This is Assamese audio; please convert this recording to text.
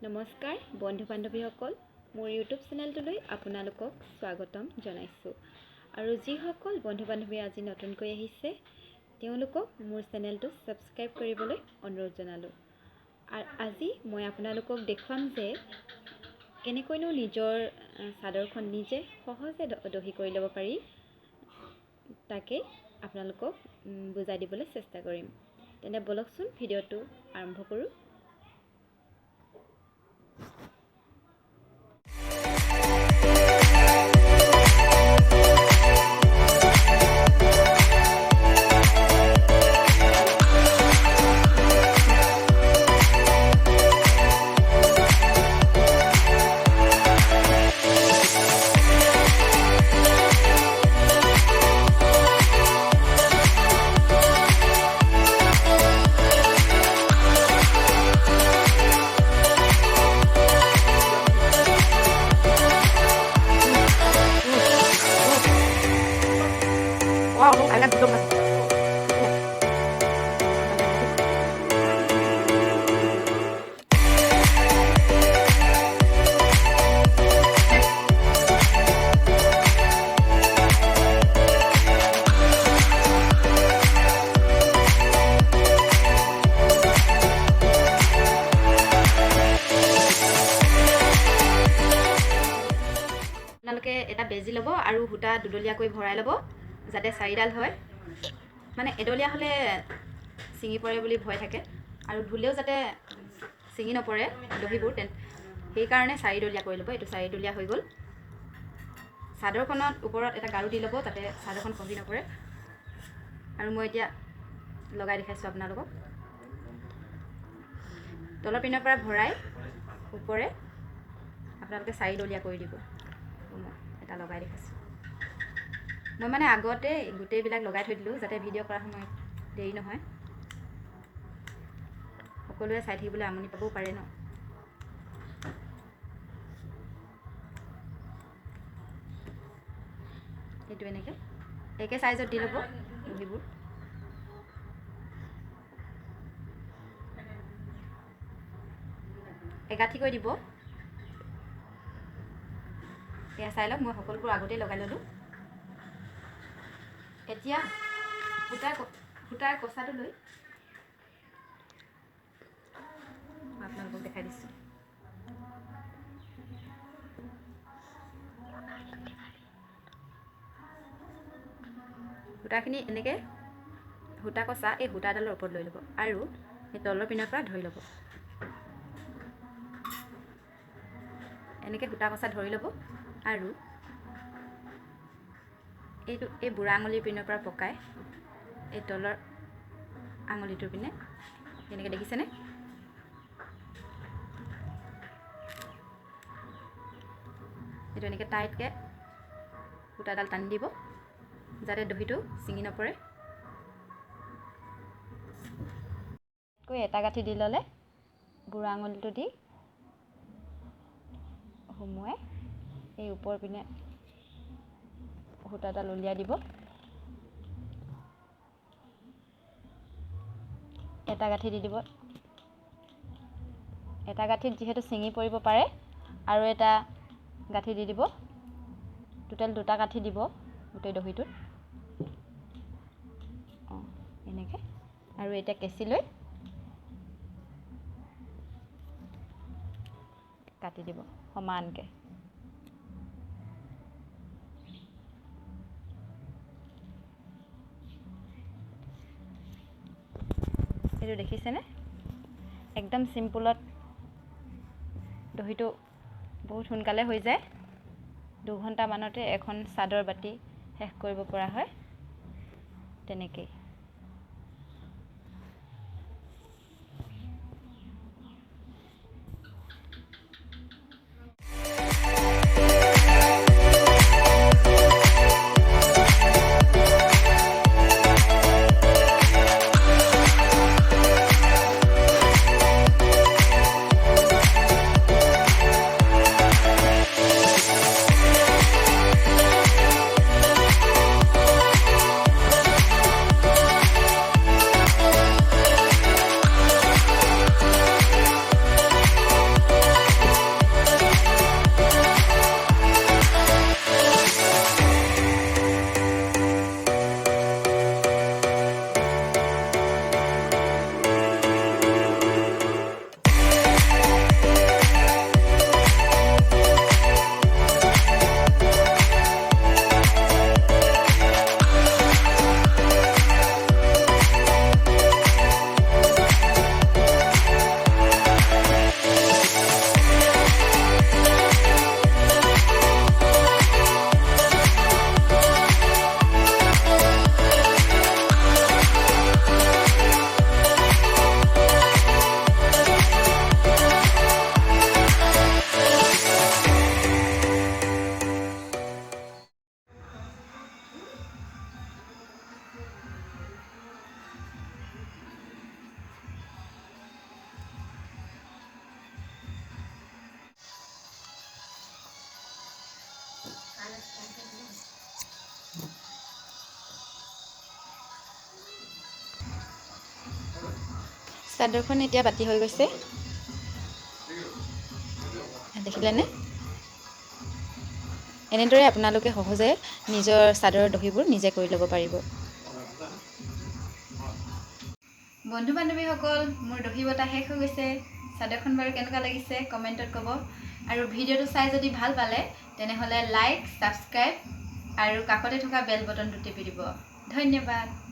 নমস্কাৰ বন্ধু বান্ধৱীসকল, মোৰ ইউটিউব চেনেলটোলৈ আপোনালোকক স্বাগতম জনাইছোঁ। আৰু যিসকল বন্ধু বান্ধৱী আজি নতুনকৈ আহিছে তেওঁলোকক মোৰ চেনেলটো ছাবস্ক্ৰাইব কৰিবলৈ অনুৰোধ জনালোঁ। আৰু আজি মই আপোনালোকক দেখুৱাম যে কেনেকৈনো নিজৰ চাদৰখন নিজে সহজে দহি কৰি ল'ব পাৰি, তাকে আপোনালোকক বুজাই দিবলৈ চেষ্টা কৰিম। তেনে বলকচোন ভিডিঅ'টো আৰম্ভ কৰোঁ। Wow, agak belum mas. আপোনালোকে এটা বেজি ল'ব আৰু সূতা দুডলীয়াকৈ ভৰাই ল'ব, যাতে চাৰিডাল হয়। মানে এডলীয়া হ'লে ছিঙি পৰে বুলি ভয় থাকে, আৰু ধুলেও যাতে ছিঙি নপৰে দহিবোৰ, সেইকাৰণে চাৰিডলীয়া কৰি ল'ব। এইটো চাৰিডলীয়া হৈ গ'ল। চাদৰখনত ওপৰত এটা গাৰু দি ল'ব, যাতে চাদৰখন খহি নপৰে। আৰু মই এতিয়া লগাই দেখাইছোঁ আপোনালোকক। তলৰ পিনৰ পৰা ভৰাই ওপৰে আপোনালোকে চাৰিডলীয়া কৰি দিব। মই এটা লগাই দেখাইছোঁ। মই মানে আগতে গোটেইবিলাক লগাই থৈ দিলোঁ, যাতে ভিডিঅ' কৰাৰ সময়ত দেৰি নহয়। সকলোৱে চাই থাকিবলৈ আমনি পাবও পাৰে ন। এইটো এনেকৈ একে চাইজত দি ল'ব দহিবোৰ। এগাঁঠিকৈ দিব। এয়া চাই লওক, মই সকলোবোৰ আগতেই লগাই ল'লোঁ। এতিয়া সূতাৰ কচাটো লৈ আপোনালোকক দেখাই দিছোঁ। সূতাখিনি এনেকৈ সূতা কচা এই সূতাডালৰ ওপৰত লৈ ল'ব আৰু সেই তলৰ পিনৰ পৰা ধৰি ল'ব। এনেকৈ সূতা কচা ধৰি ল'ব আৰু এই বুঢ়া আঙুলিৰ পিনৰ পৰা পকাই এই তলৰ আঙুলিটোৰ পিনে এনেকৈ দেখিছেনে? এইটো এনেকৈ টাইটকৈ সূতাডাল টানি দিব, যাতে দহিটো ছিঙি নপৰে। এটা গাঁঠি দি ল'লে বুঢ়া আঙুলিটো দি সোমোৱাই এই ওপৰ পিনে সূতাডাল উলিয়াই দিব। এটা গাঁঠি দি দিব। এটা গাঁঠিত যিহেতু ছিঙি পৰিব পাৰে, আৰু এটা গাঁঠি দি দিব। টোটেল দুটা গাঁঠি দিব গোটেই দহিটোত। এনেকৈ আৰু এতিয়া কেঁচি লৈ কাটি দিব সমানকৈ। এইটো দেখিছেনে? একদম চিম্পুলত দহিটো বহুত সোনকালে হৈ যায়। 2 ঘণ্টামানতে এখন চাদৰ বাতি শেষ কৰিব পৰা হয়। তেনেকেই চাদৰখন এতিয়া বাতি হৈ গৈছে, দেখিলেনে? এনেদৰে আপোনালোকে সহজে নিজৰ চাদৰৰ দহিবোৰ নিজে কৰি ল'ব পাৰিব। বন্ধু বান্ধৱীসকল, মোৰ দহি বটা শেষ হৈ গৈছে। চাদৰখন বাৰু কেনেকুৱা লাগিছে কমেণ্টত ক'ব। আৰু ভিডিঅ'টো চাই যদি ভাল পালে তেনেহ'লে লাইক, ছাবস্ক্ৰাইব আৰু কাষতে থকা বেল বটনটো টিপি দিব। ধন্যবাদ।